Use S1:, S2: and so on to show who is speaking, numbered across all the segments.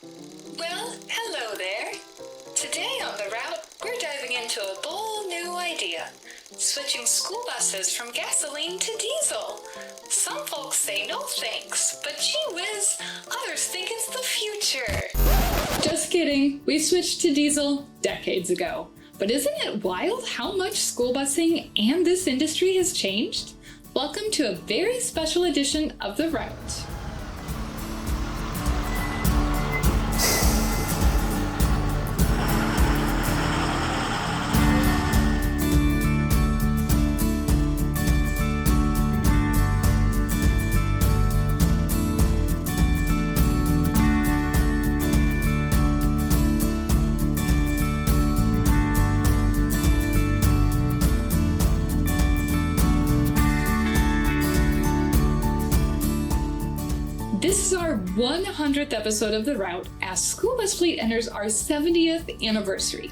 S1: Well, hello there. Today on The Route, we're diving into a bold new idea. Switching school buses from gasoline to diesel. Some folks say no thanks, but gee whiz, others think it's the future.
S2: Just kidding, we switched to diesel decades ago. But isn't it wild how much school busing and this industry has changed? Welcome to a very special edition of The Route. This is our 100th episode of The Route as School Bus Fleet enters our 70th anniversary.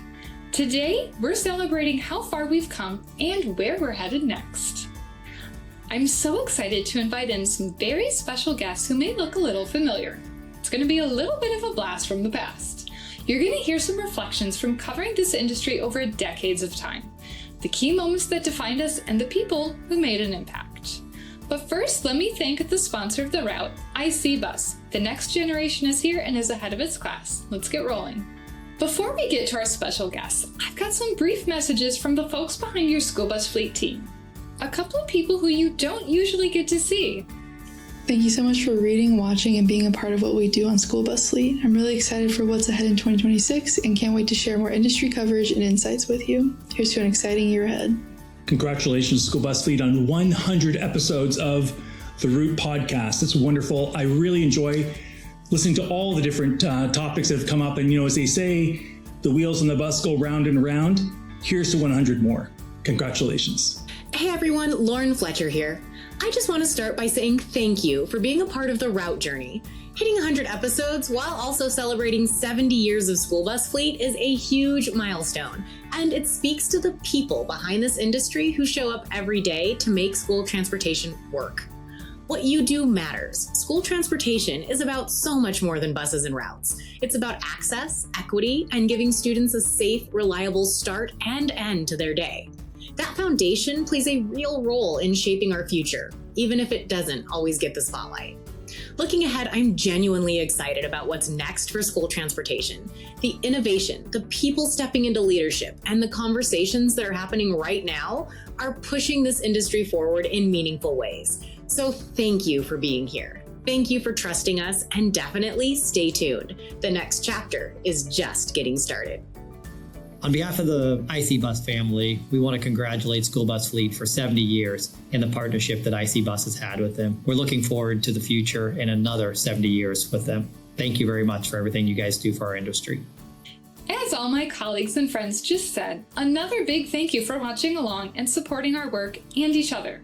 S2: Today, we're celebrating how far we've come and where we're headed next. I'm so excited to invite in some very special guests who may look a little familiar. It's going to be a little bit of a blast from the past. You're going to hear some reflections from covering this industry over decades of time, the key moments that defined us and the people who made an impact. But first, let me thank the sponsor of The Route, IC Bus. The next generation is here and is ahead of its class. Let's get rolling. Before we get to our special guests, I've got some brief messages from the folks behind your school bus fleet team. A couple of people who you don't usually get to see.
S3: Thank you so much for reading, watching, and being a part of what we do on School Bus Fleet. I'm really excited for what's ahead in 2026 and can't wait to share more industry coverage and insights with you. Here's to an exciting year ahead.
S4: Congratulations, School Bus Fleet, on 100 episodes of the Route podcast. It's wonderful. I really enjoy listening to all the different topics that have come up. And, as they say, the wheels on the bus go round and round. Here's to 100 more. Congratulations.
S5: Hey everyone, Lauren Fletcher here. I just want to start by saying thank you for being a part of the Route journey. Hitting 100 episodes while also celebrating 70 years of School Bus Fleet is a huge milestone, and it speaks to the people behind this industry who show up every day to make school transportation work. What you do matters. School transportation is about so much more than buses and routes. It's about access, equity, and giving students a safe, reliable start and end to their day. That foundation plays a real role in shaping our future, even if it doesn't always get the spotlight. Looking ahead, I'm genuinely excited about what's next for school transportation. The innovation, the people stepping into leadership, and the conversations that are happening right now are pushing this industry forward in meaningful ways. So thank you for being here. Thank you for trusting us, and definitely stay tuned. The next chapter is just getting started.
S6: On behalf of the IC Bus family, we want to congratulate School Bus Fleet for 70 years and the partnership that IC Bus has had with them. We're looking forward to the future and another 70 years with them. Thank you very much for everything you guys do for our industry.
S2: As all my colleagues and friends just said, another big thank you for watching along and supporting our work and each other.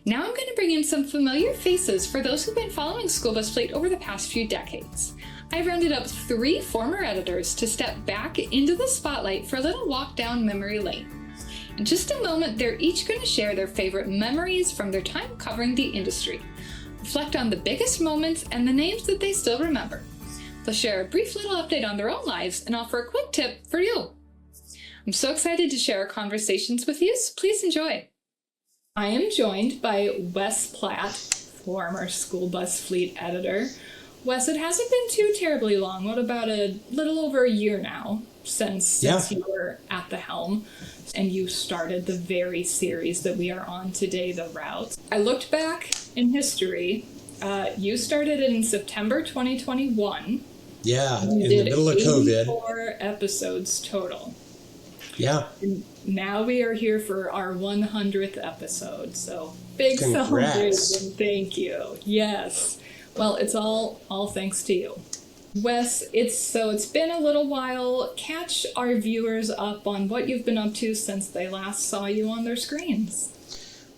S2: Now I'm going to bring in some familiar faces for those who've been following School Bus Fleet over the past few decades. I rounded up 3 former editors to step back into the spotlight for a little walk down memory lane. In just a moment, they're each going to share their favorite memories from their time covering the industry, reflect on the biggest moments and the names that they still remember. They'll share a brief little update on their own lives and offer a quick tip for you. I'm so excited to share our conversations with you, so please enjoy. I am joined by Wes Platt, former School Bus Fleet editor. Wes, it hasn't been too terribly long. What, about a little over a year now since you were at the helm and you started the very series that we are on today, The Route. I looked back in history. You started in September 2021.
S7: Yeah, in the middle of COVID.
S2: 84 episodes total.
S7: Yeah.
S2: And now we are here for our 100th episode. So big
S7: Congrats.
S2: celebration. Thank you. Yes. Well, it's all thanks to you. Wes, it's been a little while. Catch our viewers up on what you've been up to since they last saw you on their screens.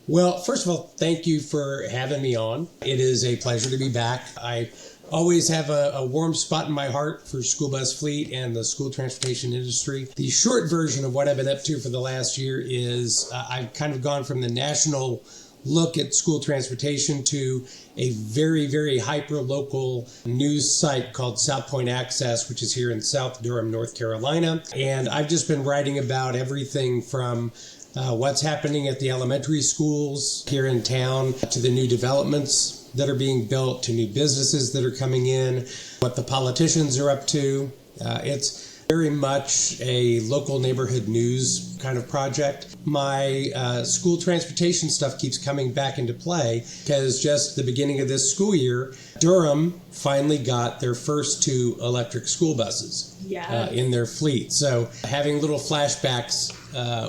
S7: Well, first of all, thank you for having me on. It is a pleasure to be back. I always have a warm spot in my heart for School Bus Fleet and the school transportation industry. The short version of what I've been up to for the last year is I've kind of gone from the national look at school transportation to a very, very hyper-local news site called South Point Access, which is here in South Durham, North Carolina. And I've just been writing about everything from what's happening at the elementary schools here in town to the new developments that are being built, to new businesses that are coming in, what the politicians are up to. It's very much a local neighborhood news kind of project. My school transportation stuff keeps coming back into play because just the beginning of this school year, Durham finally got their first 2 electric school buses in their fleet. So having little flashbacks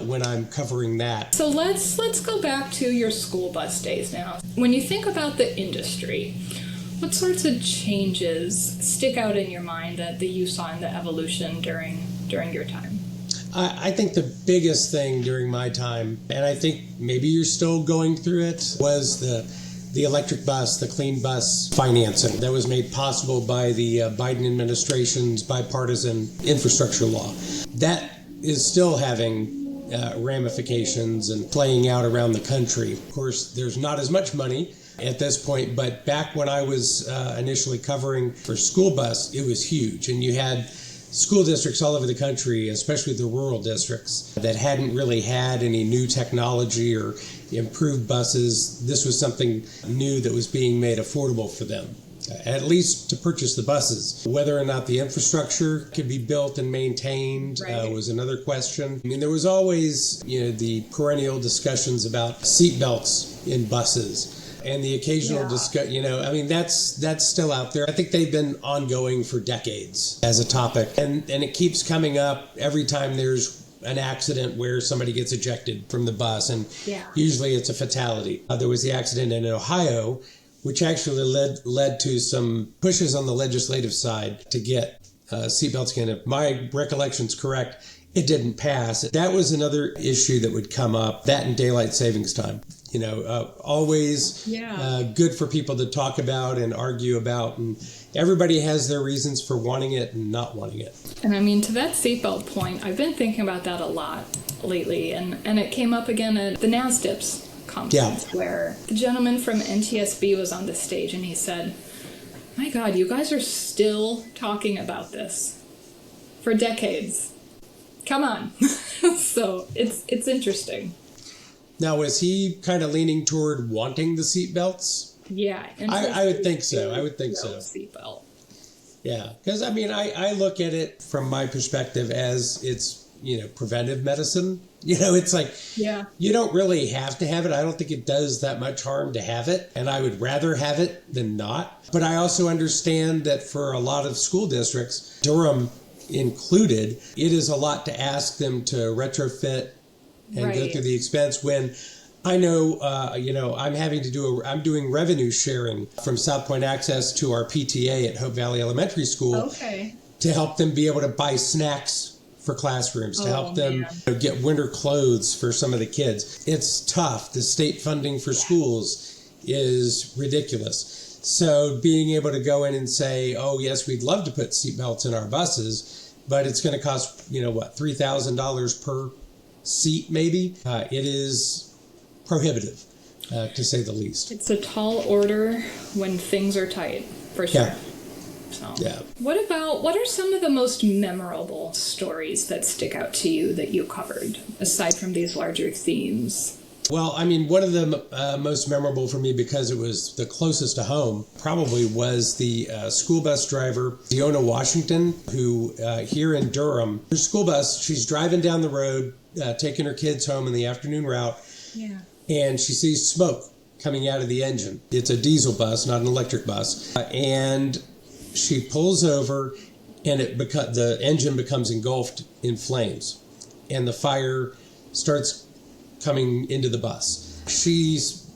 S7: when I'm covering that.
S2: So let's go back to your school bus days now. When you think about the industry, what sorts of changes stick out in your mind that you saw in the evolution during your time?
S7: I think the biggest thing during my time, and I think maybe you're still going through it, was the electric bus, the clean bus financing that was made possible by the Biden administration's bipartisan infrastructure law. That is still having ramifications and playing out around the country. Of course, there's not as much money at this point, but back when I was initially covering for school bus, it was huge. And you had school districts all over the country, especially the rural districts, that hadn't really had any new technology or improved buses. This was something new that was being made affordable for them, at least to purchase the buses. Whether or not the infrastructure could be built and maintained was another question. I mean, there was always, the perennial discussions about seatbelts in buses. And the occasional discussion, that's still out there. I think they've been ongoing for decades as a topic. And it keeps coming up every time there's an accident where somebody gets ejected from the bus. And usually it's a fatality. There was the accident in Ohio, which actually led to some pushes on the legislative side to get seatbelts again. If my recollection's correct, it didn't pass. That was another issue that would come up, that and daylight savings time. Always good for people to talk about and argue about. And everybody has their reasons for wanting it and not wanting it.
S2: And I mean, to that seatbelt point, I've been thinking about that a lot lately. And it came up again at the NASDIPS conference where the gentleman from NTSB was on the stage and he said, "My God, you guys are still talking about this for decades. Come on." So it's interesting.
S7: Now, was he kind of leaning toward wanting the seatbelts?
S2: Yeah.
S7: I would think so.
S2: Seatbelt.
S7: Yeah. Because, I look at it from my perspective as it's, preventive medicine. It's like, you don't really have to have it. I don't think it does that much harm to have it. And I would rather have it than not. But I also understand that for a lot of school districts, Durham included, it is a lot to ask them to retrofit and go through the expense when I know, I'm doing revenue sharing from South Point Access to our PTA at Hope Valley Elementary School to help them be able to buy snacks for classrooms, to help them get winter clothes for some of the kids. It's tough. The state funding for schools is ridiculous. So being able to go in and say, oh, yes, we'd love to put seatbelts in our buses, but it's going to cost, $3,000 per seat maybe. It is prohibitive, to say the least.
S2: It's a tall order when things are tight, for sure. So, what are some of the most memorable stories that stick out to you that you covered, aside from these larger themes?
S7: Well, one of the most memorable for me, because it was the closest to home, probably was the school bus driver, Deona Washington, who here in Durham, her school bus, she's driving down the road, taking her kids home in the afternoon route, and she sees smoke coming out of the engine. It's a diesel bus, not an electric bus, and she pulls over, and the engine becomes engulfed in flames, and the fire starts coming into the bus. She's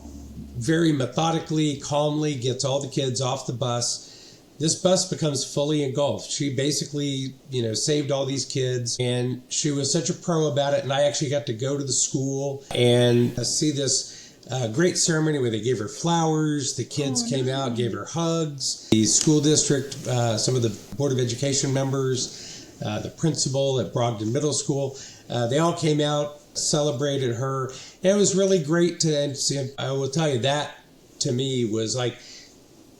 S7: very methodically, calmly gets all the kids off the bus. This bus becomes fully engulfed. She basically, saved all these kids, and she was such a pro about it. And I actually got to go to the school and see this great ceremony where they gave her flowers. The kids came out, gave her hugs. The school district, some of the Board of Education members, the principal at Brogden Middle School, they all came out celebrated her. And it was really great to see. I will tell you, that to me was like,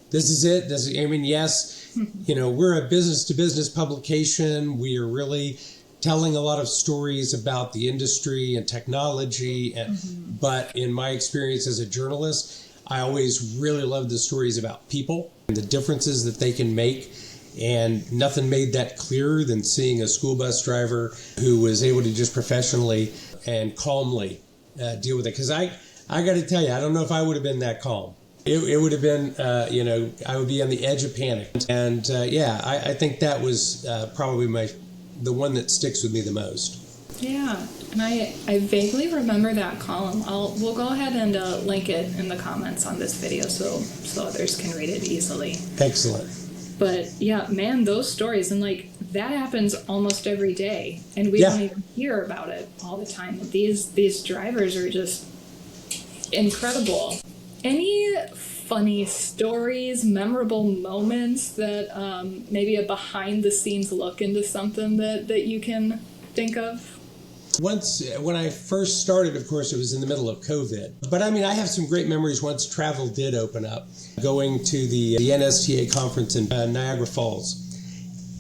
S7: this is it. Yes, we're a business to business publication. We are really telling a lot of stories about the industry and technology. But in my experience as a journalist, I always really loved the stories about people and the differences that they can make. And nothing made that clearer than seeing a school bus driver who was able to just professionally and calmly deal with it. Because I got to tell you, I don't know if I would have been that calm. It would have been, I would be on the edge of panic. And I think that was probably the one that sticks with me the most.
S2: Yeah, and I vaguely remember that column. We'll go ahead and link it in the comments on this video so others can read it easily.
S7: Excellent.
S2: But yeah, man, those stories, and like that happens almost every day, and we don't even hear about it all the time. These drivers are just incredible. Any funny stories, memorable moments that maybe a behind the scenes look into something that you can think of?
S7: Once, when I first started, of course, it was in the middle of COVID. But I mean, I have some great memories once travel did open up, going to the NSTA conference in Niagara Falls.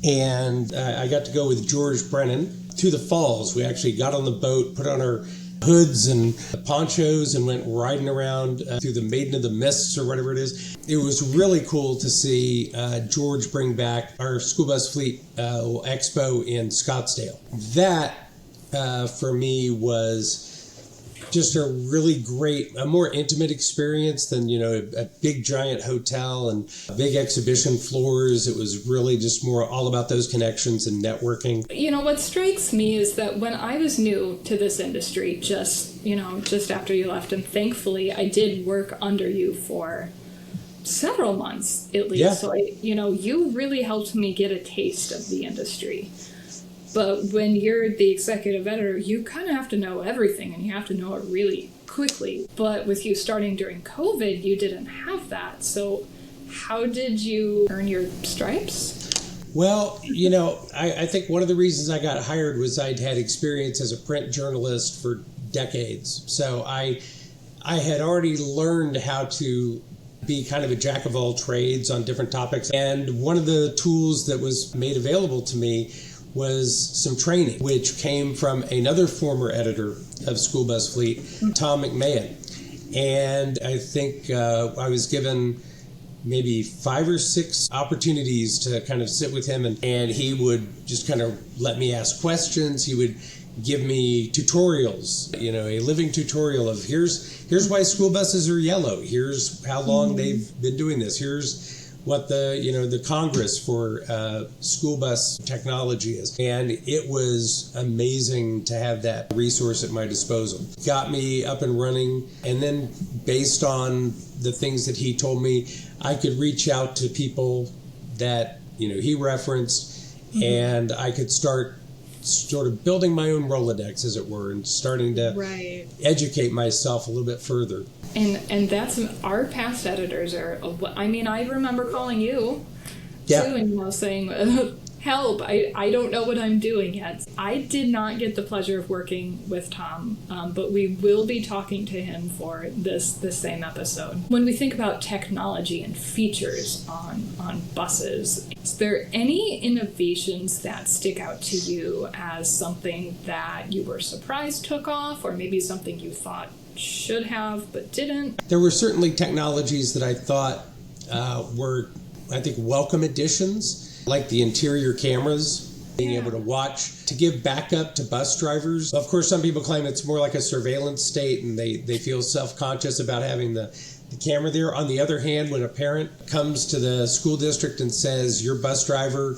S7: And I got to go with George Brennan to the falls. We actually got on the boat, put on our hoods and ponchos, and went riding around through the Maiden of the Mists or whatever it is. It was really cool to see George bring back our school bus fleet expo in Scottsdale. That for me was just a really great, a more intimate experience than, a big giant hotel and big exhibition floors. It was really just more all about those connections and networking.
S2: What strikes me is that when I was new to this industry, just after you left, and thankfully I did work under you for several months at least.
S7: Yeah.
S2: So you really helped me get a taste of the industry. But when you're the executive editor, you kind of have to know everything, and you have to know it really quickly. But with you starting during COVID, you didn't have that. So how did you earn your stripes?
S7: Well, I think one of the reasons I got hired was I'd had experience as a print journalist for decades. So I had already learned how to be kind of a jack of all trades on different topics. And one of the tools that was made available to me was some training, which came from another former editor of School Bus Fleet, Tom McMahon. And I think I was given maybe 5 or 6 opportunities to kind of sit with him, and he would just kind of let me ask questions. He would give me tutorials, a living tutorial of here's why school buses are yellow. Here's how long they've been doing this. Here's what the Congress for school bus technology is. And it was amazing to have that resource at my disposal. Got me up and running. And then based on the things that he told me, I could reach out to people that, he referenced, and I could start sort of building my own Rolodex, as it were, and starting to educate myself a little bit further.
S2: And that's our past editors are. I remember calling you too, and saying, "Help! I don't know what I'm doing yet." I did not get the pleasure of working with Tom, but we will be talking to him for this same episode. When we think about technology and features on buses, is there any innovations that stick out to you as something that you were surprised took off, or maybe something you thought should have but didn't?
S7: There were certainly technologies that I thought were, welcome additions, like the interior cameras, being able to watch, to give backup to bus drivers. Of course, some people claim it's more like a surveillance state, and they feel self-conscious about having the camera there. On the other hand, when a parent comes to the school district and says, your bus driver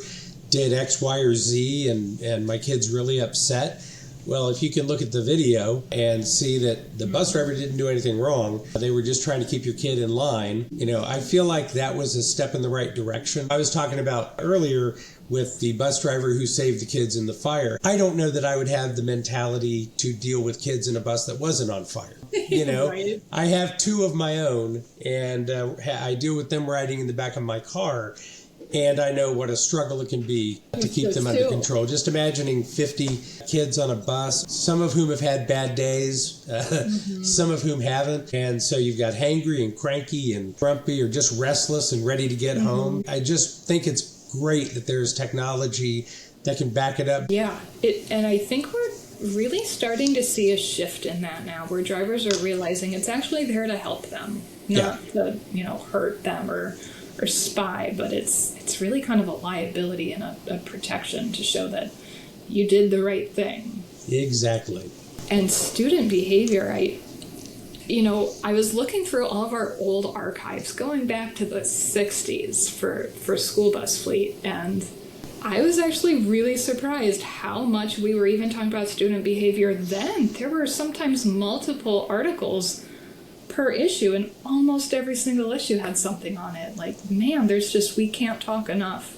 S7: did X, Y, or Z, and my kid's really upset, well, if you can look at the video and see that the bus driver didn't do anything wrong, they were just trying to keep your kid in line, I feel like that was a step in the right direction. I was talking about earlier with the bus driver who saved the kids in the fire. I don't know that I would have the mentality to deal with kids in a bus that wasn't on fire. Right. I have 2 of my own, and I deal with them riding in the back of my car. And I know what a struggle it can be to keep them under control. Just imagining 50 kids on a bus, some of whom have had bad days, some of whom haven't. And so you've got hangry and cranky and grumpy or just restless and ready to get home. I just think it's great that there's technology that can back it up.
S2: Yeah, and I think we're really starting to see a shift in that now, where drivers are realizing it's actually there to help them, not to, hurt them or spy, but it's really kind of a liability and a protection to show that you did the right thing.
S7: Exactly.
S2: And student behavior, I was looking through all of our old archives going back to the 60s for school bus fleet, and I was actually really surprised how much we were even talking about student behavior then. There were sometimes multiple articles per issue, and almost every single issue had something on it. Like, man, we can't talk enough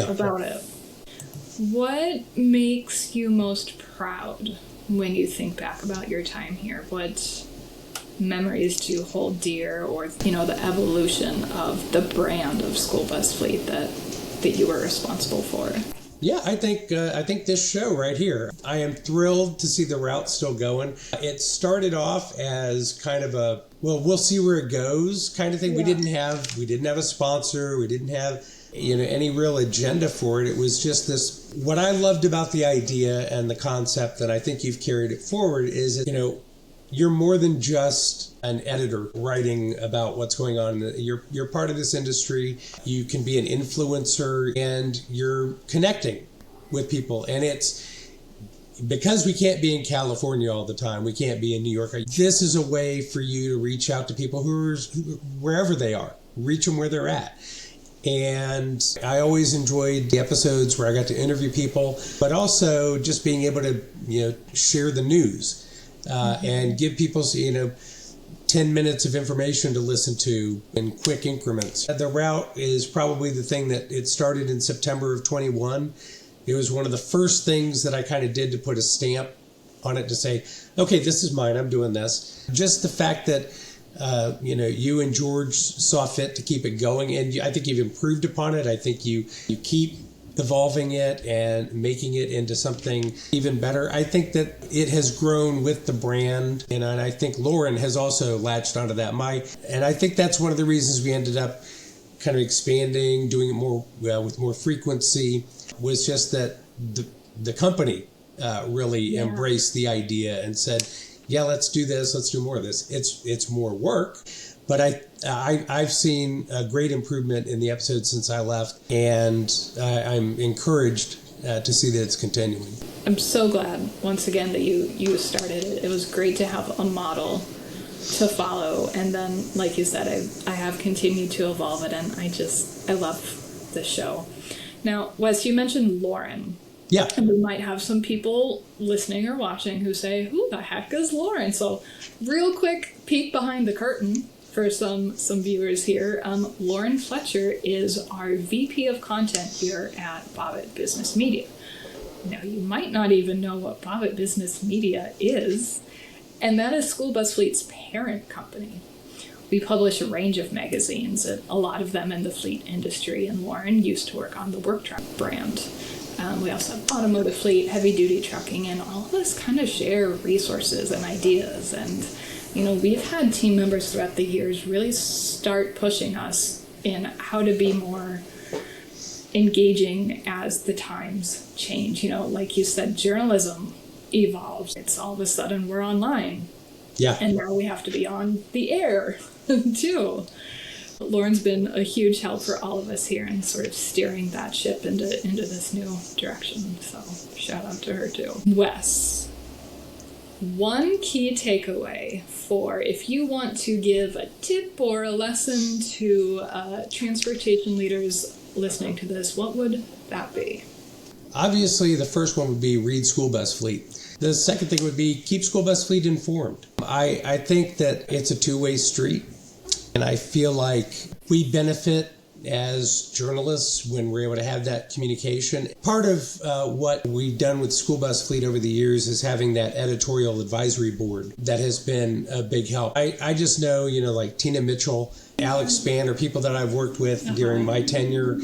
S2: about it. What makes you most proud when you think back about your time here? What memories do you hold dear, or, the evolution of the brand of school bus fleet that you were responsible for?
S7: Yeah, I think this show right here, I am thrilled to see the route still going. It started off as kind of a, we'll see where it goes kind of thing. Yeah. We didn't have a sponsor. We didn't have, any real agenda for it. It was just this, what I loved about the idea and the concept, that I think you've carried it forward, is that, you're more than just an editor writing about what's going on. You're part of this industry. You can be an influencer, and you're connecting with people. And it's because we can't be in California all the time. We can't be in New York. This is a way for you to reach out to people who wherever they are, reach them where they're at. And I always enjoyed the episodes where I got to interview people, but also just being able to, share the news. And give people, 10 minutes of information to listen to in quick increments. The route is probably the thing that it started in September of 21. It was one of the first things that I kind of did to put a stamp on it to say, okay, this is mine, I'm doing this. Just the fact that, you and George saw fit to keep it going, and I think you've improved upon it. I think you keep evolving it and making it into something even better. I think that it has grown with the brand, and I think Lauren has also latched onto that. And I think that's one of the reasons we ended up kind of expanding, doing it more with more frequency, was just that the company really embraced the idea and said, yeah, let's do this, let's do more of this. It's more work, but I've seen a great improvement in the episodes since I left, and I'm encouraged to see that it's continuing.
S2: I'm so glad, once again, that you started it. It was great to have a model to follow, and then, like you said, I have continued to evolve it, and I love this show. Now, Wes, you mentioned Lauren.
S7: Yeah.
S2: And we might have some people listening or watching who say, who the heck is Lauren? So, real quick peek behind the curtain for some viewers here. Lauren Fletcher is our VP of Content here at Bobbitt Business Media. Now, you might not even know what Bobbitt Business Media is, and that is School Bus Fleet's parent company. We publish a range of magazines, a lot of them in the fleet industry, and Lauren used to work on the Work Truck brand. We also have automotive fleet, heavy duty trucking, and all of us kind of share resources and ideas. And, we've had team members throughout the years really start pushing us in how to be more engaging as the times change. Like you said, journalism evolves. It's all of a sudden we're online.
S7: Yeah.
S2: And now we have to be on the air too. Lauren's been a huge help for all of us here in sort of steering that ship into this new direction. So shout out to her too. Wes, one key takeaway for if you want to give a tip or a lesson to transportation leaders listening to this, what would that be?
S7: Obviously, the first one would be read School Bus Fleet. The second thing would be keep School Bus Fleet informed. I think that it's a two-way street. And I feel like we benefit as journalists when we're able to have that communication. Part of what we've done with School Bus Fleet over the years is having that editorial advisory board that has been a big help. I just know, like Tina Mitchell, Alex Spann are people that I've worked with during my tenure.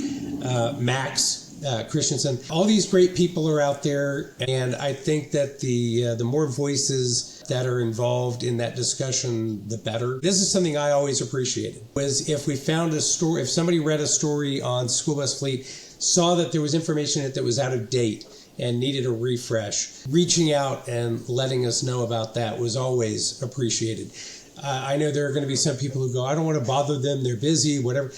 S7: Max Christensen. All these great people are out there, and I think that the more voices that are involved in that discussion, the better. This is something I always appreciated, was if we found a story, if somebody read a story on School Bus Fleet, saw that there was information in it that was out of date and needed a refresh, reaching out and letting us know about that was always appreciated. I know there are going to be some people who go, I don't want to bother them, they're busy, whatever.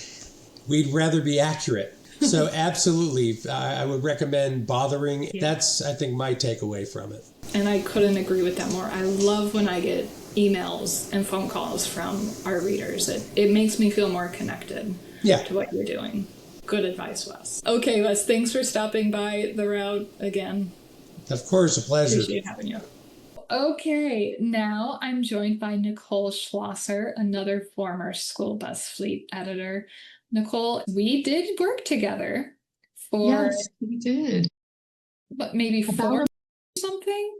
S7: We'd rather be accurate. So absolutely, I would recommend bothering. Yeah. That's, I think, my takeaway from it.
S2: And I couldn't agree with that more. I love when I get emails and phone calls from our readers. It makes me feel more connected to what you're doing. Good advice, Wes. Okay, Wes, thanks for stopping by the route again.
S7: Of course, a pleasure.
S2: Appreciate having you. Okay, now I'm joined by Nicole Schlosser, another former School Bus Fleet editor. Nicole, we did work together for...
S8: Yes, we did.
S2: But maybe 4 something?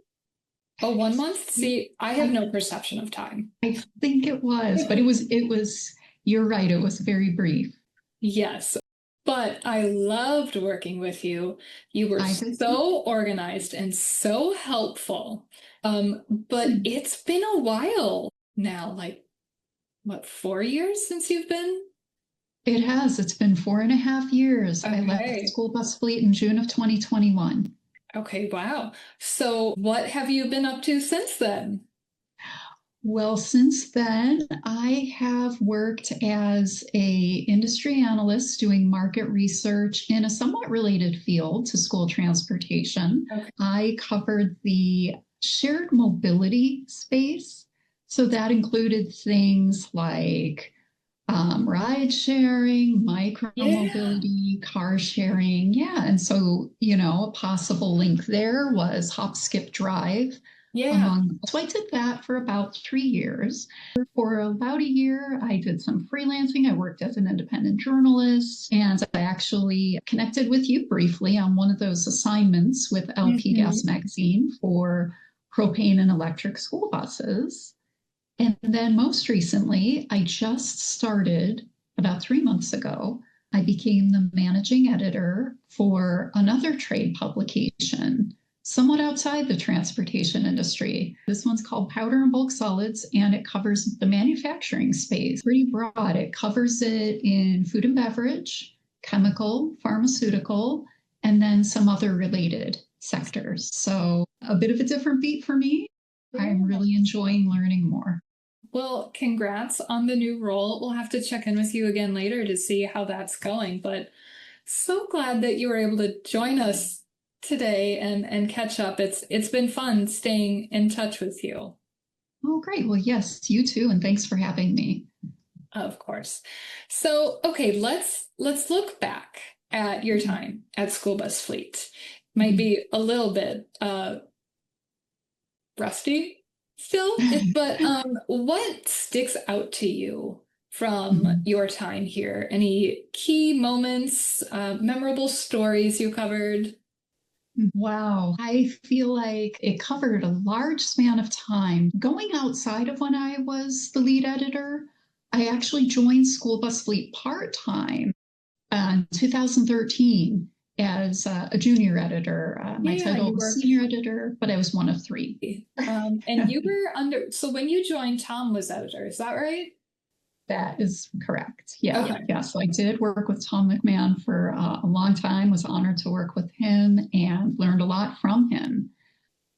S2: Oh, 1 month? See, I have no perception of time.
S8: I think it was, but it was, you're right, it was very brief.
S2: Yes, but I loved working with you. You were so organized and so helpful. But it's been a while now, like, what, 4 years since you've been?
S8: It has. It's been 4.5 years. Okay. I left School Bus Fleet in June of 2021.
S2: Okay, wow. So what have you been up to since then?
S8: Well, since then, I have worked as an industry analyst doing market research in a somewhat related field to school transportation. Okay. I covered the shared mobility space. So that included things like ride sharing, micro mobility, car sharing. Yeah. And so, a possible link there was hop, skip, drive. Yeah. So I did that for about 3 years. For about a year, I did some freelancing. I worked as an independent journalist, and I actually connected with you briefly on one of those assignments with LP Gas Magazine for propane and electric school buses. And then most recently, I just started about 3 months ago. I became the managing editor for another trade publication, somewhat outside the transportation industry. This one's called Powder and Bulk Solids, and it covers the manufacturing space. Pretty broad. It covers it in food and beverage, chemical, pharmaceutical, and then some other related sectors. So a bit of a different beat for me. I'm really enjoying learning more.
S2: Well, congrats on the new role. We'll have to check in with you again later to see how that's going. But so glad that you were able to join us today and catch up. It's been fun staying in touch with you.
S8: Oh, great. Well, yes, you too. And thanks for having me.
S2: Of course. So, okay, let's look back at your time at School Bus Fleet. Might be a little bit rusty still, but what sticks out to you from your time here? Any key moments, memorable stories you covered?
S8: Wow. I feel like it covered a large span of time. Going outside of when I was the lead editor, I actually joined School Bus Fleet part-time in 2013 as a junior editor. My title was senior editor, but I was one of 3.
S2: And you were so when you joined, Tom was editor, is that right?
S8: That is correct. Yeah. Okay. Yeah. So I did work with Tom McMahon for a long time, was honored to work with him and learned a lot from him.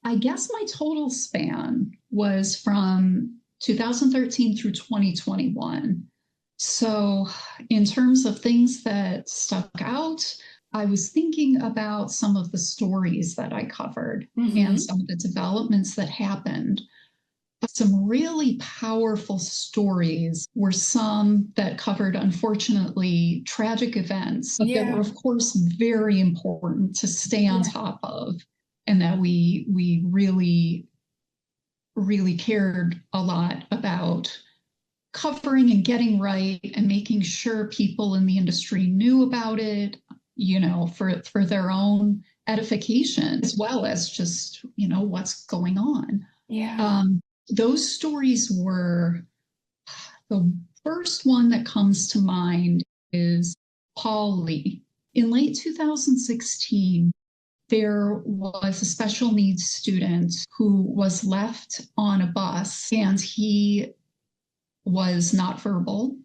S8: I guess my total span was from 2013 through 2021. So in terms of things that stuck out, I was thinking about some of the stories that I covered and some of the developments that happened. Some really powerful stories were some that covered, unfortunately, tragic events that were, of course, very important to stay on top of, and that we really, really cared a lot about covering and getting right and making sure people in the industry knew about it, for their own edification, as well as just, what's going on. Yeah. Those stories were, the first one that comes to mind is Paul Lee. In late 2016, there was a special needs student who was left on a bus, and he was not verbal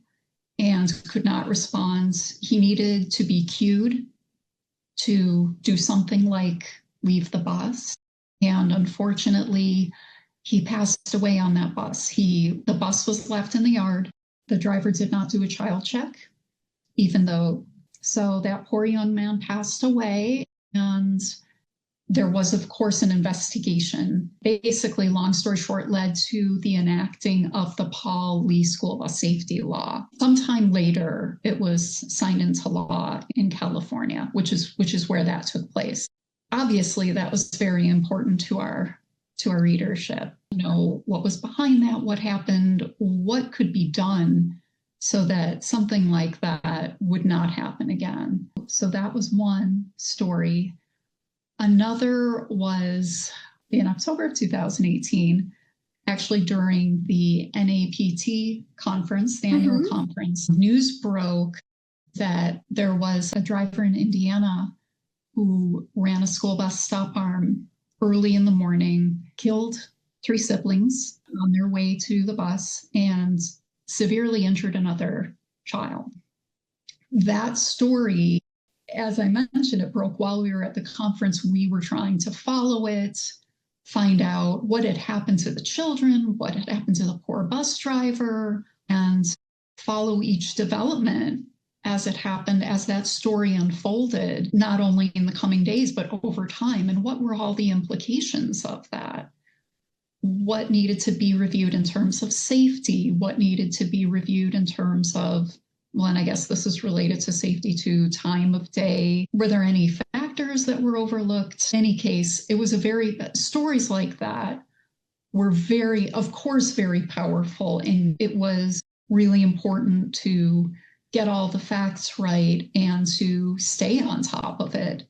S8: and could not respond. He needed to be cued to do something like leave the bus. And unfortunately, he passed away on that bus. The bus was left in the yard. The driver did not do a child check, so that poor young man passed away. And there was, of course, an investigation. Basically, long story short, led to the enacting of the Paul Lee School Bus Safety Law. Sometime later, it was signed into law in California, which is where that took place. Obviously, that was very important to our readership. What was behind that, what happened, what could be done so that something like that would not happen again. So that was one story. Another was in October of 2018, actually during the NAPT conference, the annual conference. News broke that there was a driver in Indiana who ran a school bus stop arm early in the morning, killed 3 siblings on their way to the bus, and severely injured another child. That story, as I mentioned, it broke while we were at the conference. We were trying to follow it, find out what had happened to the children, what had happened to the poor bus driver, and follow each development as it happened, as that story unfolded, not only in the coming days, but over time. And what were all the implications of that? What needed to be reviewed in terms of safety? What needed to be reviewed in terms of, well, and I guess this is related to safety to time of day. Were there any factors that were overlooked? In any case, it was stories like that were of course, very powerful. And it was really important to get all the facts right and to stay on top of it,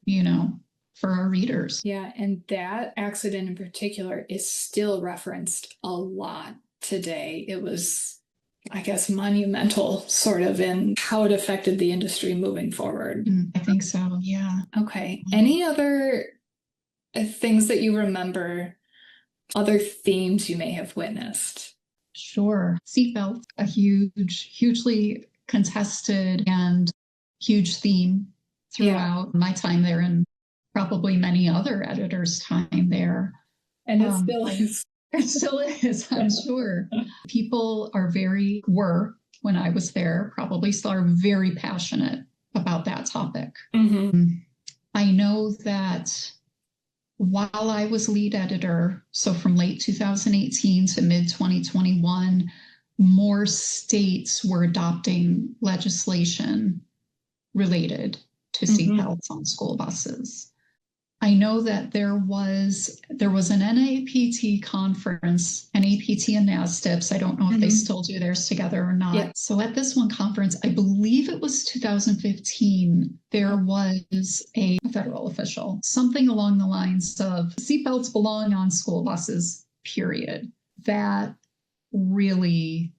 S8: for our readers.
S2: Yeah, and that accident in particular is still referenced a lot today. It was, I guess, monumental sort of in how it affected the industry moving forward.
S8: I think so, yeah.
S2: Okay. Any other things that you remember, other themes you may have witnessed?
S8: Sure. Seatbelt, a hugely contested and huge theme throughout my time there, and probably many other editors' time there.
S2: And it still is.
S8: It still is, I'm sure. People were, when I was there, probably still are very passionate about that topic. I know that while I was lead editor, so from late 2018 to mid 2021, more states were adopting legislation related to seatbelts on school buses. I know that there was an NAPT conference, NAPT and NASDIPS. I don't know if they still do theirs together or not. Yeah. So at this one conference, I believe it was 2015, there was a federal official, something along the lines of seatbelts belong on school buses, period. That really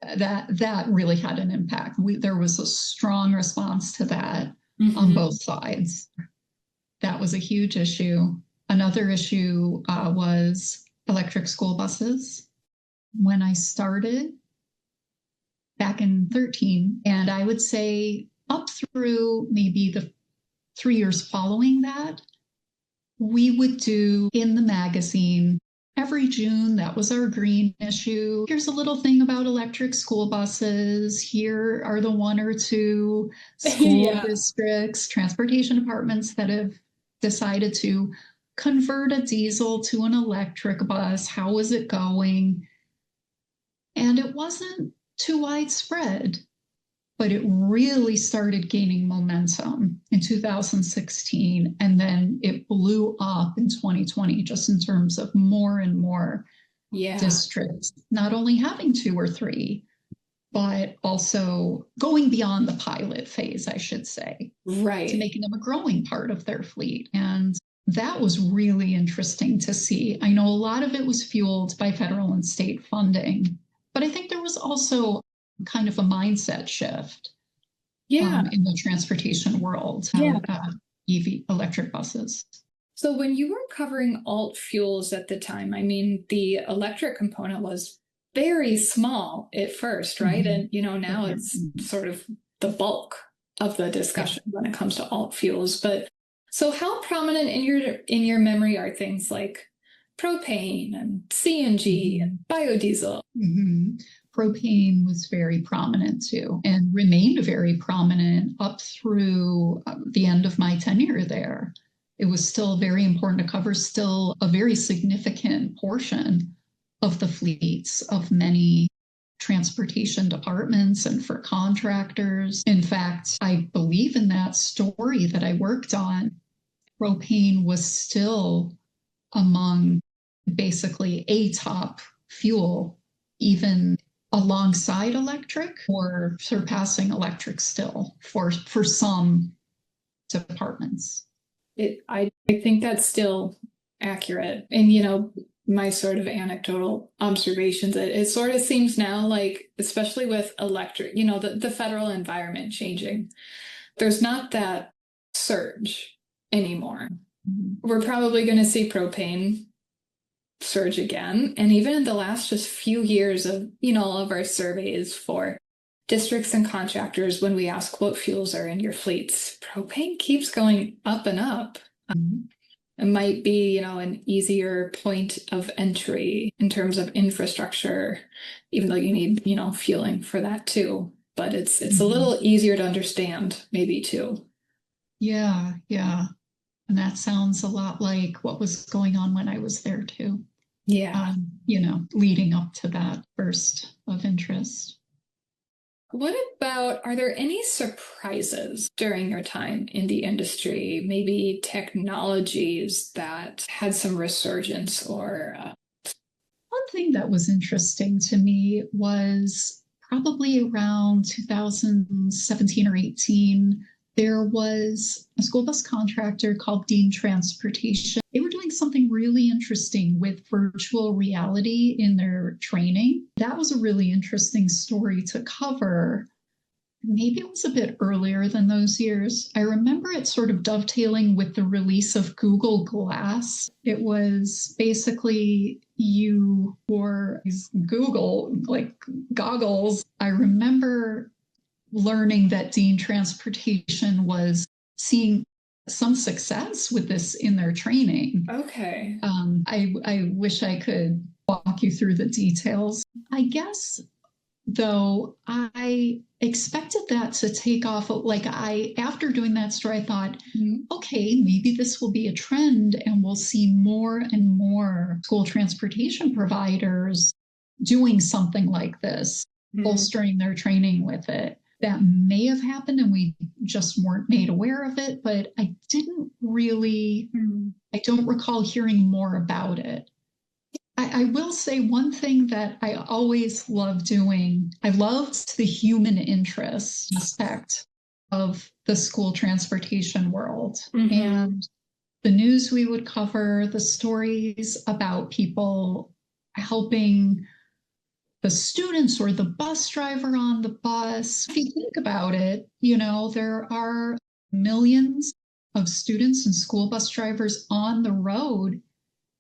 S8: had an impact. There was a strong response to that on both sides. That was a huge issue. Another issue was electric school buses. When I started back in 2013, and I would say up through maybe the 3 years following that, we would do in the magazine every June. That was our green issue. Here's a little thing about electric school buses. Here are the 1 or 2 school districts, transportation departments that have decided to convert a diesel to an electric bus. How is it going? And it wasn't too widespread, but it really started gaining momentum in 2016. And then it blew up in 2020, just in terms of more and more districts, not only having 2 or 3, but also going beyond the pilot phase, I should say, right, to making them a growing part of their fleet. And that was really interesting to see. I know a lot of it was fueled by federal and state funding, but I think there was also kind of a mindset shift in the transportation world, EV electric buses.
S2: So when you were covering alt fuels at the time, I mean, the electric component was very small at first, right? And, now it's sort of the bulk of the discussion when it comes to alt fuels. But so how prominent in your memory are things like propane and CNG and biodiesel?
S8: Propane was very prominent too, and remained very prominent up through the end of my tenure there. It was still very important to cover, still a very significant portion of the fleets of many transportation departments and for contractors. In fact, I believe in that story that I worked on, propane was still among basically a top fuel, even alongside electric or surpassing electric still for some departments.
S2: I think that's still accurate. And, my sort of anecdotal observations, it sort of seems now like, especially with electric, the federal environment changing, there's not that surge anymore. We're probably going to see propane surge again. And even in the last just few years of, all of our surveys for districts and contractors, when we ask what fuels are in your fleets, propane keeps going up and up. It might be, an easier point of entry in terms of infrastructure, even though you need, fueling for that too. But it's a little easier to understand, maybe too.
S8: Yeah. And that sounds a lot like what was going on when I was there too.
S2: Yeah.
S8: Leading up to that burst of interest.
S2: What about, are there any surprises during your time in the industry? Maybe technologies that had some resurgence or...
S8: One thing that was interesting to me was probably around 2017 or 18, there was a school bus contractor called Dean Transportation. They were doing something really interesting with virtual reality in their training. That was a really interesting story to cover. Maybe it was a bit earlier than those years. I remember it sort of dovetailing with the release of Google Glass. It was basically you wore these Google goggles. I remember learning that Dean Transportation was seeing some success with this in their training.
S2: Okay.
S8: I wish I could walk you through the details. I guess, though, I expected that to take off. After doing that story, I thought, okay, maybe this will be a trend and we'll see more and more school transportation providers doing something like this, bolstering their training with it. That may have happened and we just weren't made aware of it, but I don't recall hearing more about it. I will say one thing that I always loved doing, I loved the human interest aspect of the school transportation world. And the news we would cover, the stories about people helping the students or the bus driver on the bus. If you think about it, there are millions of students and school bus drivers on the road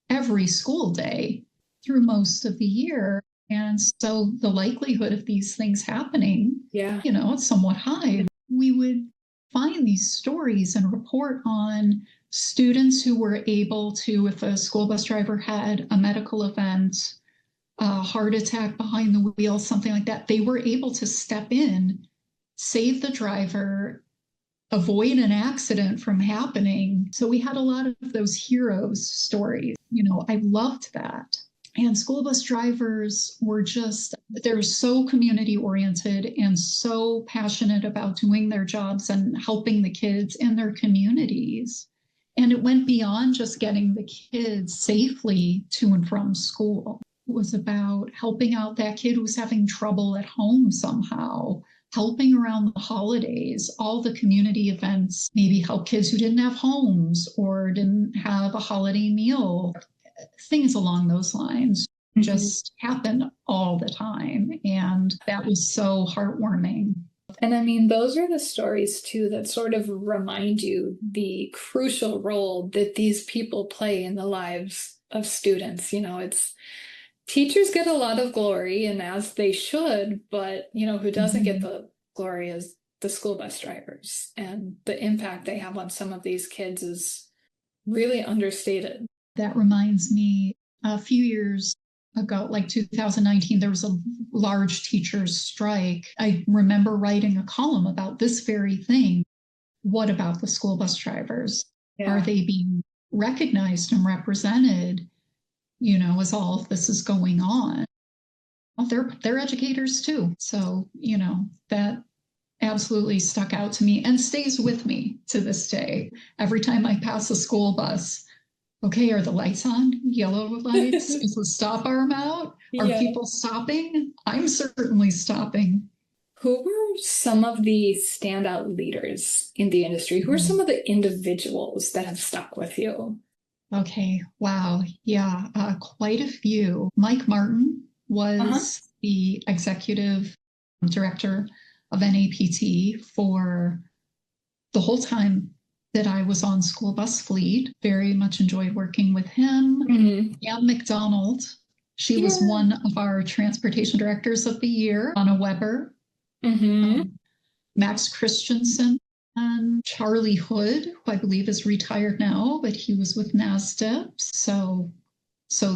S8: every school day through most of the year. And so the likelihood of these things happening, it's somewhat high. We would find these stories and report on students who were able to, if a school bus driver had a medical event, a heart attack behind the wheel, something like that, they were able to step in, save the driver, avoid an accident from happening. So we had a lot of those heroes stories. I loved that. And school bus drivers were they're so community oriented and so passionate about doing their jobs and helping the kids in their communities. And it went beyond just getting the kids safely to and from school. It was about helping out that kid who was having trouble at home somehow, helping around the holidays, all the community events, maybe help kids who didn't have homes or didn't have a holiday meal. Things along those lines just happen all the time. And that was so heartwarming
S2: And I mean, those are the stories too that sort of remind you the crucial role that these people play in the lives of students. It's teachers get a lot of glory, and as they should, but who doesn't get the glory is the school bus drivers, and the impact they have on some of these kids is really understated.
S8: That reminds me, a few years ago, like 2019, there was a large teachers' strike. I remember writing a column about this very thing. What about the school bus drivers?
S2: Yeah.
S8: Are they being recognized and represented, as all of this is going on? Well, they're educators too. So, that absolutely stuck out to me and stays with me to this day. Every time I pass a school bus, okay, are the lights on? Yellow lights? Is the stop arm out? Are people stopping? I'm certainly stopping.
S2: Who were some of the standout leaders in the industry? Who are some of the individuals that have stuck with you?
S8: Okay, wow. Yeah, quite a few. Mike Martin was the executive director of NAPT for the whole time that I was on school bus fleet. Very much enjoyed working with him. Ann McDonald, she was one of our transportation directors of the year. Anna Weber, Max Christensen, and Charlie Hood, who I believe is retired now, but he was with NASDAQ. So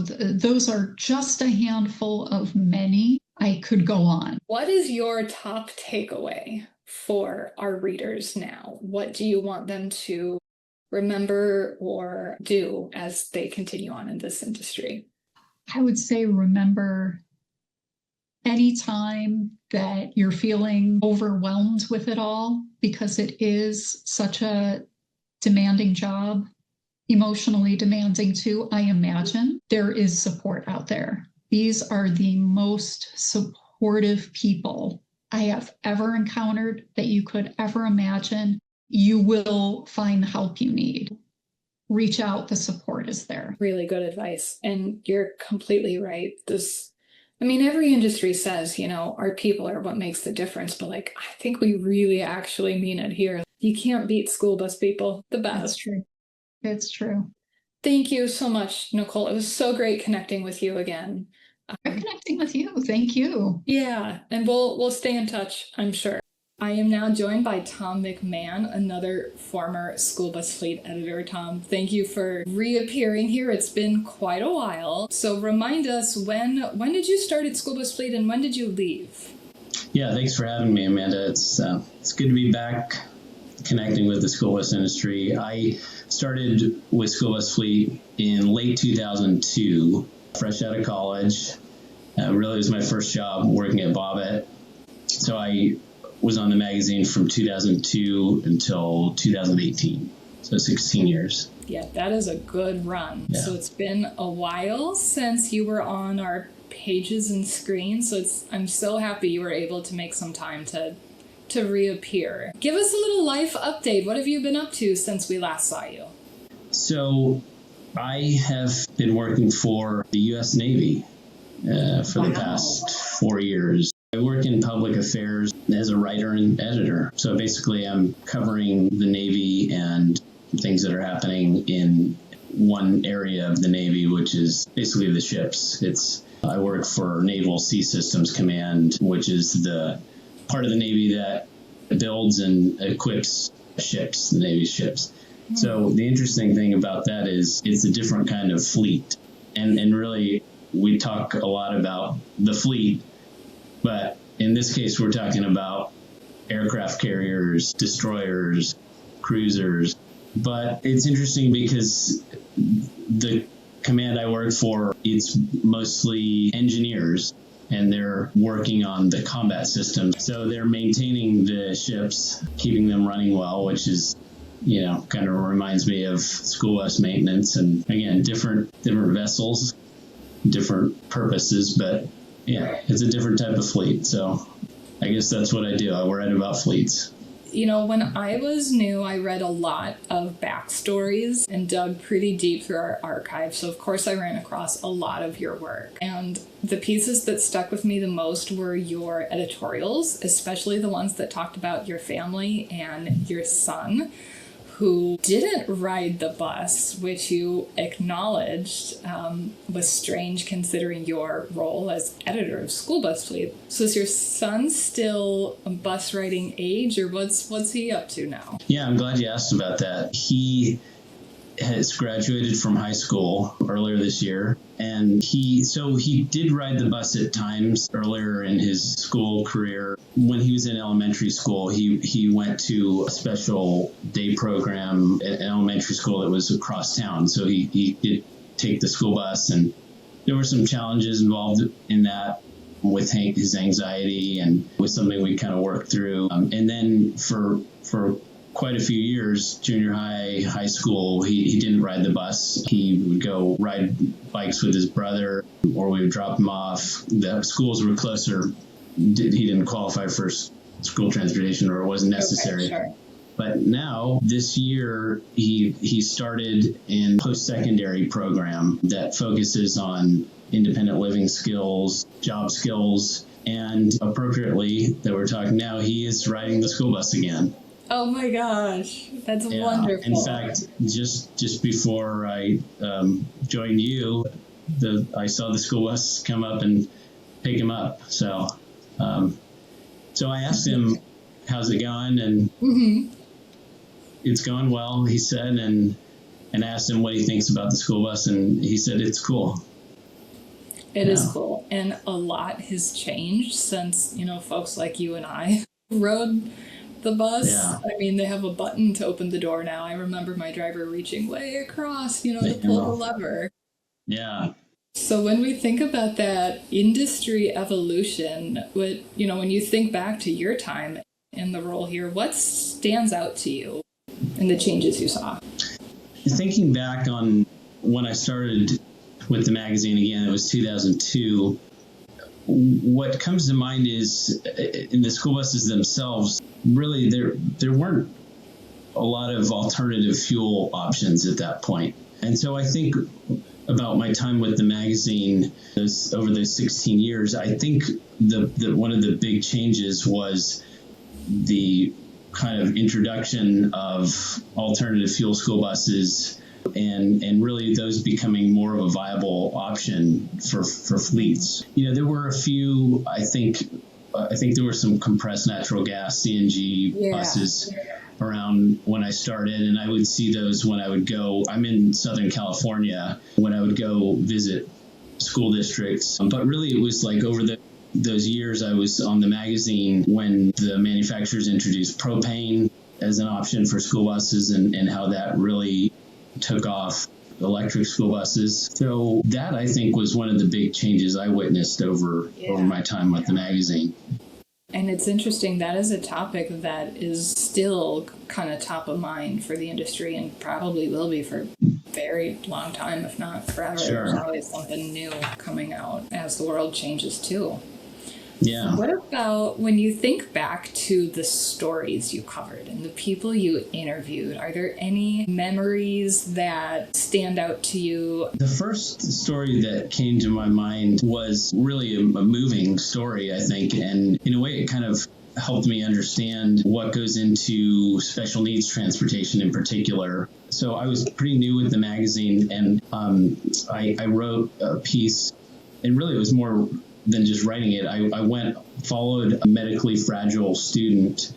S8: those are just a handful of many. I could go on.
S2: What is your top takeaway for our readers now? What do you want them to remember or do as they continue on in this industry?
S8: I would say remember anytime that you're feeling overwhelmed with it all, because it is such a demanding job, emotionally demanding too, I imagine, there is support out there. These are the most supportive people I have ever encountered that you could ever imagine. You will find the help you need. Reach out, the support is there.
S2: Really good advice. And you're completely right. Every industry says, our people are what makes the difference, but I think we really actually mean it here. You can't beat school bus people. The best.
S8: That's true. It's true.
S2: Thank you so much, Nicole. It was so great connecting with you again.
S8: Connecting with you. Thank you.
S2: Yeah, and we'll stay in touch, I'm sure. I am now joined by Tom McMahon, another former school bus fleet editor. Tom, thank you for reappearing here. It's been quite a while. So remind us, when did you start at School Bus Fleet and when did you leave?
S9: Yeah, thanks for having me, Amanda. It's good to be back connecting with the school bus industry. I started with School Bus Fleet in late 2002, fresh out of college. Really was my first job working at Bobbitt. So I was on the magazine from 2002 until 2018, so 16 years.
S2: Yeah, that is a good run.
S9: Yeah.
S2: So it's been a while since you were on our pages and screens, so I'm so happy you were able to make some time to reappear. Give us a little life update. What have you been up to since we last saw you?
S9: So I have been working for the U.S. Navy for the past 4 years. I work in public affairs as a writer and editor. So basically I'm covering the Navy and things that are happening in one area of the Navy, which is basically the ships. I work for Naval Sea Systems Command, which is the part of the Navy that builds and equips ships, the Navy's ships. So the interesting thing about that is it's a different kind of fleet. And really, we talk a lot about the fleet, but in this case, we're talking about aircraft carriers, destroyers, cruisers. But it's interesting because the command I work for, it's mostly engineers, and they're working on the combat systems. So they're maintaining the ships, keeping them running well, which is, kind of reminds me of school bus maintenance. And again, different vessels, different purposes, but yeah, it's a different type of fleet. So I guess that's what I do. I write about fleets.
S2: When I was new, I read a lot of backstories and dug pretty deep through our archive. So, of course, I ran across a lot of your work. And the pieces that stuck with me the most were your editorials, especially the ones that talked about your family and your son, who didn't ride the bus, which you acknowledged was strange considering your role as editor of School Bus Fleet. So is your son still a bus riding age, or what's he up to now?
S9: Yeah, I'm glad you asked about that. He has graduated from high school earlier this year, and he did ride the bus at times earlier in his school career. When he was in elementary school, he went to a special day program at an elementary school that was across town. So he did take the school bus, and there were some challenges involved in that with his anxiety, and was something we kind of worked through. And then for quite a few years, junior high school, he didn't ride the bus. He would go ride bikes with his brother, or we would drop him off. The schools were closer. He didn't qualify for school transportation, or it wasn't necessary.
S2: Okay, sure.
S9: But now, this year, he started in post-secondary program that focuses on independent living skills, job skills, and appropriately that we're talking now, he is riding the school bus again.
S2: Oh my gosh, that's wonderful.
S9: In fact, just before I joined you, I saw the school bus come up and pick him up. So I asked him, how's it going? And it's going well, he said, and asked him what he thinks about the school bus, and he said it's cool.
S2: It is cool. And a lot has changed since, folks like you and I rode the bus.
S9: Yeah.
S2: I mean, they have a button to open the door now. I remember my driver reaching way across, to pull the lever.
S9: Yeah.
S2: So when we think about that industry evolution, when you think back to your time in the role here, what stands out to you in the changes you saw?
S9: Thinking back on when I started with the magazine again, it was 2002. What comes to mind is in the school buses themselves, really there weren't a lot of alternative fuel options at that point. And so I think about my time with the magazine over those 16 years, I think the one of the big changes was the kind of introduction of alternative fuel school buses, and really those becoming more of a viable option for fleets. There were a few, I think there were some compressed natural gas, CNG buses around when I started, and I would see those when I would go. I'm in Southern California, when I would go visit school districts. But really it was like over those years I was on the magazine when the manufacturers introduced propane as an option for school buses, and how that really took off electric school buses. So that, I think, was one of the big changes I witnessed over my time with the magazine.
S2: And it's interesting, that is a topic that is still kind of top of mind for the industry, and probably will be for a very long time, if not forever.
S9: Sure.
S2: There's always something new coming out as the world changes too.
S9: Yeah.
S2: What about when you think back to the stories you covered and the people you interviewed? Are there any memories that stand out to you?
S9: The first story that came to my mind was really a moving story, I think. And in a way, it kind of helped me understand what goes into special needs transportation in particular. So I was pretty new with the magazine, and I wrote a piece, and really it was more than just writing it. I followed a medically fragile student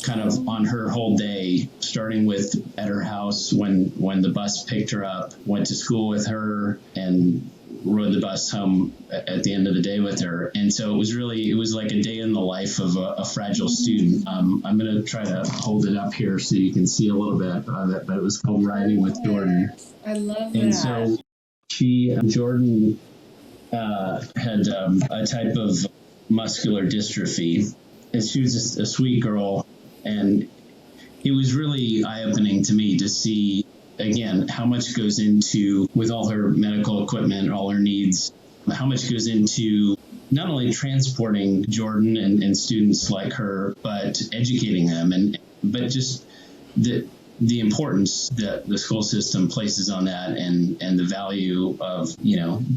S9: kind of on her whole day, starting with at her house when the bus picked her up, went to school with her, and rode the bus home at the end of the day with her. And so it was like a day in the life of a fragile student. I'm going to try to hold it up here so you can see a little bit of it, but it was called Riding with Jordan.
S2: I love that.
S9: And so Jordan had a type of muscular dystrophy, and she was just a sweet girl, and it was really eye-opening to me to see, again, how much goes into, with all her medical equipment, all her needs, how much goes into not only transporting Jordan and students like her, but educating them, but just the importance that the school system places on that, and the value of,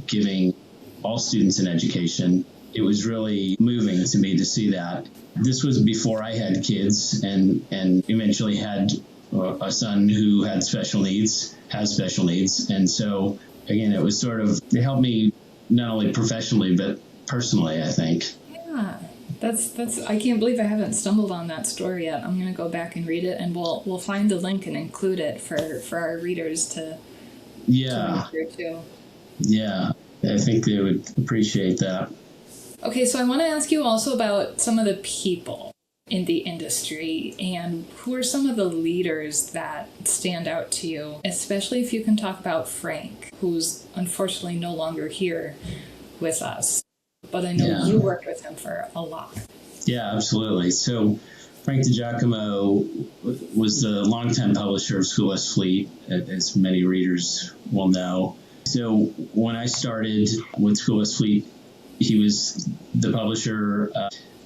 S9: giving all students an education. It was really moving to me to see that. This was before I had kids, and eventually had a son who has special needs. And so, again, it was it helped me not only professionally, but personally, I think.
S2: Yeah, that's I can't believe I haven't stumbled on that story yet. I'm going to go back and read it, and we'll find the link and include it for our readers to read through too. Yeah,
S9: I think they would appreciate that.
S2: Okay, so I want to ask you also about some of the people in the industry, and who are some of the leaders that stand out to you, especially if you can talk about Frank, who's unfortunately no longer here with us, but I know you worked with him for a lot.
S9: Yeah, absolutely. So Frank DiGiacomo was the longtime publisher of School Bus Fleet, as many readers will know. So when I started with School Bus Fleet, he was the publisher.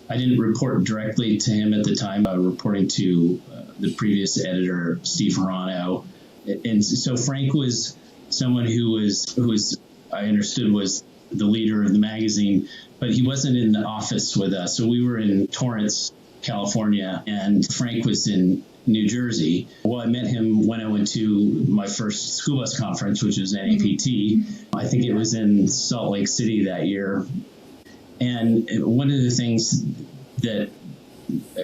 S9: I didn't report directly to him at the time. I was reporting to the previous editor, Steve Hirano. And so Frank was someone who was I understood was the leader of the magazine, but he wasn't in the office with us. So we were in Torrance, California, and Frank was in New Jersey. Well, I met him when I went to my first school bus conference, which was NAPT. I think it was in Salt Lake City that year. And one of the things that,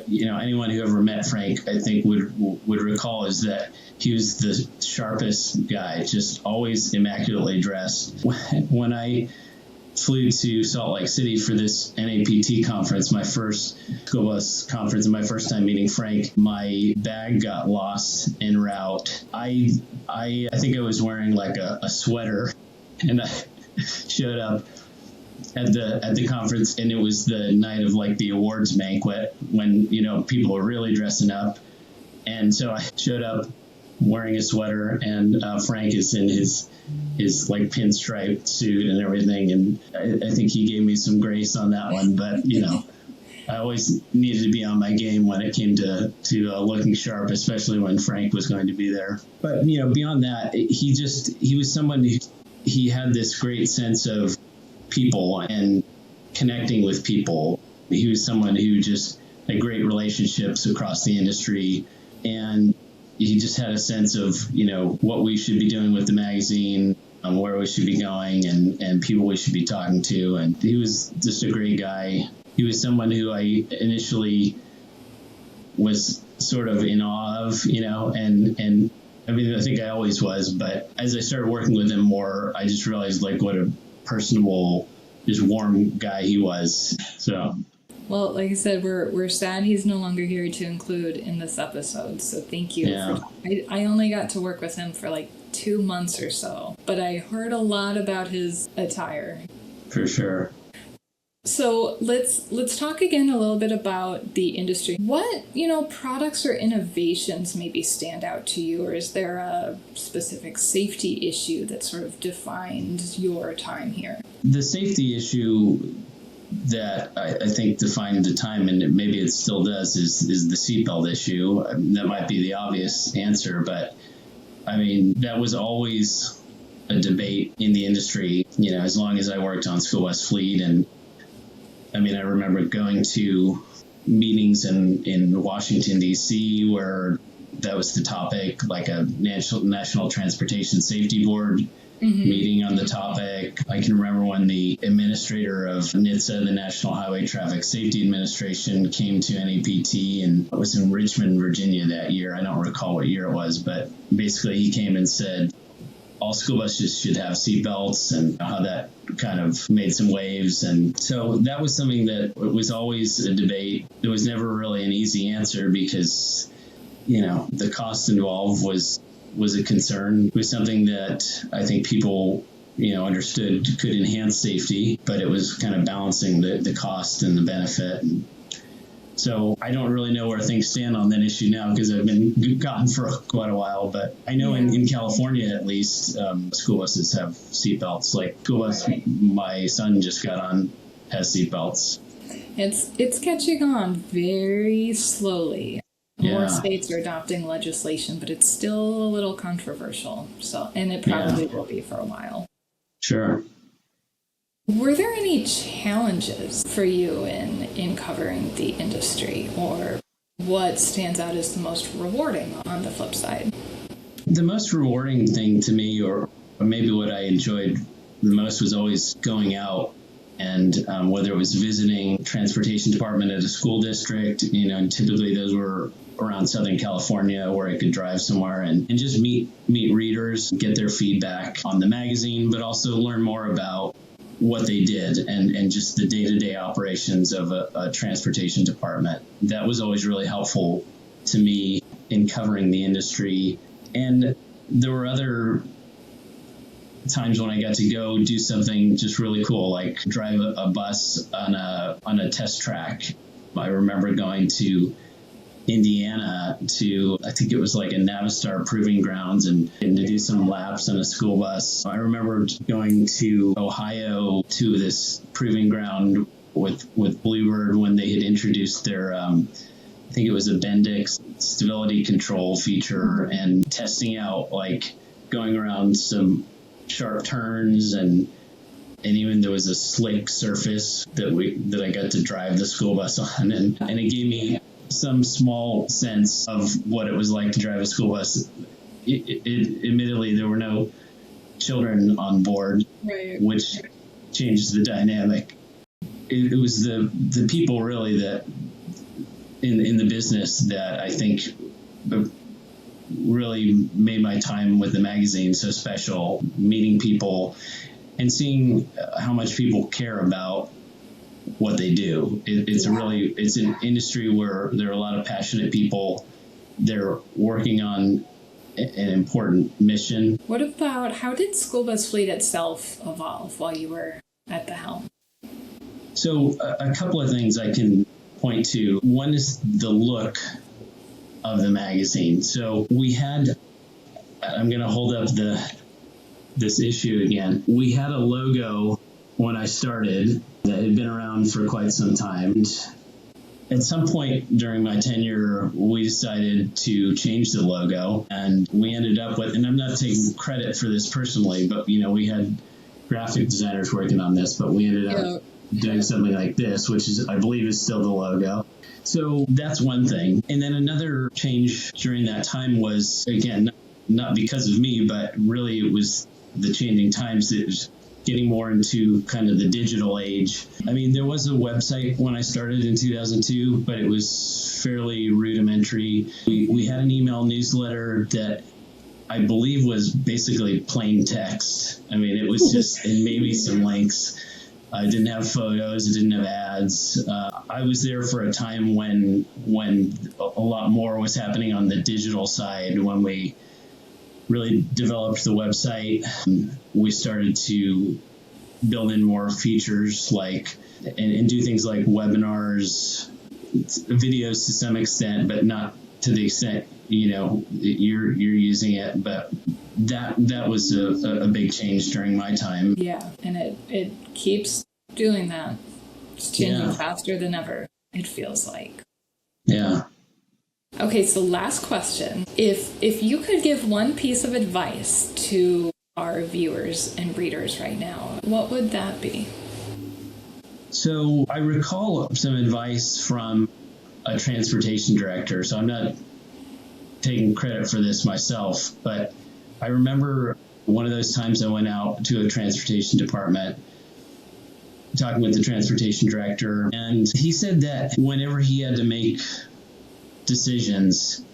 S9: anyone who ever met Frank, I think would recall is that he was the sharpest guy, just always immaculately dressed. When I flew to Salt Lake City for this NAPT conference, my first school bus conference, and my first time meeting Frank, my bag got lost en route. I think I was wearing like a sweater, and I showed up at the conference, and it was the night of like the awards banquet when people were really dressing up, and so I showed up wearing a sweater, and Frank is in his like pinstripe suit and everything, and I think he gave me some grace on that one. But I always needed to be on my game when it came to looking sharp, especially when Frank was going to be there. But beyond that, he was someone he had this great sense of people and connecting with people. He was someone who just had great relationships across the industry, and he just had a sense of what we should be doing with the magazine, where we should be going, and people we should be talking to. And he was just a great guy. He was someone who I initially was sort of in awe of, and I mean, I think I always was, but as I started working with him more, I just realized like what a personable, just warm guy he was. So,
S2: well, like I said, we're sad he's no longer here to include in this episode. So thank you.
S9: Yeah.
S2: I only got to work with him for like 2 months or so, but I heard a lot about his attire.
S9: For sure.
S2: So let's talk again a little bit about the industry. What, products or innovations maybe stand out to you, or is there a specific safety issue that sort of defined your time here?
S9: The safety issue that I think defined the time, and maybe it still does, is the seatbelt issue. That might be the obvious answer, but I mean, that was always a debate in the industry, as long as I worked on School Bus Fleet. And I mean, I remember going to meetings in Washington, D.C., where that was the topic, like a National Transportation Safety Board meeting on the topic. I can remember when the administrator of NHTSA, the National Highway Traffic Safety Administration, came to NAPT, and it was in Richmond, Virginia that year. I don't recall what year it was, but basically he came and said all school buses should have seatbelts, and how that kind of made some waves. And so that was something that was always a debate. There was never really an easy answer because, the cost involved was a concern. It was something that I think people, understood could enhance safety, but it was kind of balancing the cost and the benefit. And so I don't really know where things stand on that issue now because I've been gone for quite a while. But I know in California, at least, school buses have seatbelts. Like school bus, my son just got on, has seatbelts.
S2: It's catching on very slowly. More
S9: Yeah.
S2: states are adopting legislation, but it's still a little controversial. And it probably will be for a while.
S9: Sure.
S2: Were there any challenges for you in covering the industry, or what stands out as the most rewarding on the flip side?
S9: The most rewarding thing to me, or maybe what I enjoyed the most, was always going out and whether it was visiting transportation department at a school district, and typically those were around Southern California where I could drive somewhere and just meet readers, get their feedback on the magazine, but also learn more about what they did and just the day-to-day operations of a transportation department. That was always really helpful to me in covering the industry. And there were other times when I got to go do something just really cool, like drive a bus on a test track. I remember going to Indiana to, I think it was like a Navistar proving grounds, and to do some laps on a school bus. I remember going to Ohio to this proving ground with Bluebird when they had introduced their, I think it was a Bendix stability control feature, and testing out, like going around some sharp turns, and even there was a slick surface that I got to drive the school bus on, and it gave me some small sense of what it was like to drive a school bus. Admittedly, there were no children on board,
S2: Right.
S9: which changes the dynamic. It was the people really that in the business that I think really made my time with the magazine so special, meeting people and seeing how much people care about what they do. It's an industry where there are a lot of passionate people. They're working on an important mission.
S2: What about, how did School Bus Fleet itself evolve while you were at the helm?
S9: So a couple of things I can point to. One is the look of the magazine. So we had, I'm going to hold up this issue again. We had a logo when I started that had been around for quite some time. At some point during my tenure, we decided to change the logo, and we ended up with, and I'm not taking credit for this personally, but we had graphic designers working on this, but we ended up doing something like this, which is, I believe, is still the logo. So that's one thing. And then another change during that time was, again, not because of me, but really it was the changing times. It was getting more into kind of the digital age. I mean, there was a website when I started in 2002, but it was fairly rudimentary. We had an email newsletter that I believe was basically plain text. I mean, it was just, and maybe some links. I didn't have photos. It didn't have ads. I was there for a time when a lot more was happening on the digital side. When we really developed the website, we started to build in more features like and do things like webinars, videos to some extent, but not to the extent you're using it. But that was a big change during my time.
S2: Yeah, and it keeps doing that. It's changing faster than ever, it feels like.
S9: Yeah.
S2: Okay, so last question. If you could give one piece of advice to our viewers and readers right now, what would that be?
S9: So I recall some advice from a transportation director. So I'm not taking credit for this myself, but I remember one of those times I went out to a transportation department talking with the transportation director, and he said that whenever he had to make decisions,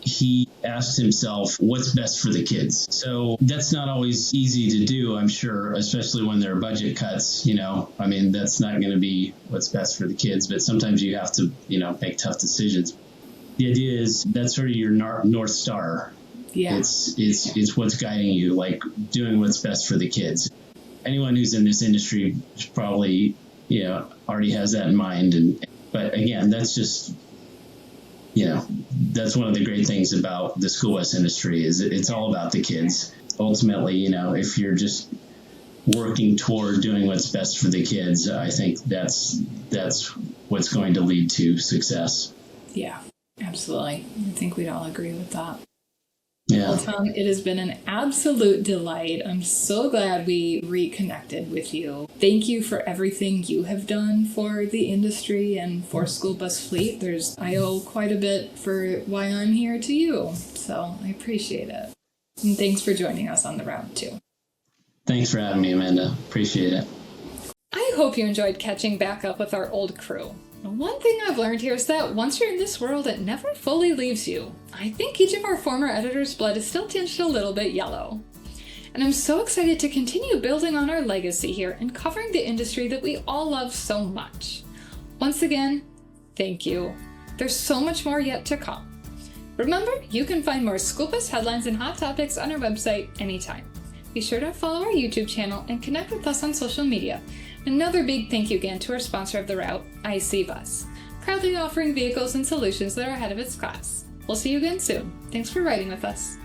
S9: he asked himself, what's best for the kids? So that's not always easy to do, I'm sure, especially when there are budget cuts. I mean, that's not going to be what's best for the kids, but sometimes you have to, make tough decisions. The idea is that's sort of your North Star.
S2: Yeah.
S9: It's what's guiding you, like doing what's best for the kids. Anyone who's in this industry probably, already has that in mind. But again, that's just, that's one of the great things about the school bus industry is it's all about the kids. Ultimately, if you're just, working toward doing what's best for the kids, I think that's what's going to lead to success.
S2: Yeah, absolutely. I think we'd all agree with that.
S9: Yeah.
S2: Well, Tom, it has been an absolute delight. I'm so glad we reconnected with you. Thank you for everything you have done for the industry and for School Bus Fleet. I owe quite a bit for why I'm here to you, so I appreciate it. And thanks for joining us on the route, too.
S9: Thanks for having me, Amanda. Appreciate it.
S2: I hope you enjoyed catching back up with our old crew. One thing I've learned here is that once you're in this world, it never fully leaves you. I think each of our former editors' blood is still tinged a little bit yellow. And I'm so excited to continue building on our legacy here and covering the industry that we all love so much. Once again, thank you. There's so much more yet to come. Remember, you can find more school bus headlines and hot topics on our website anytime. Be sure to follow our YouTube channel and connect with us on social media. Another big thank you again to our sponsor of the route, IC Bus, proudly offering vehicles and solutions that are ahead of its class. We'll see you again soon. Thanks for riding with us.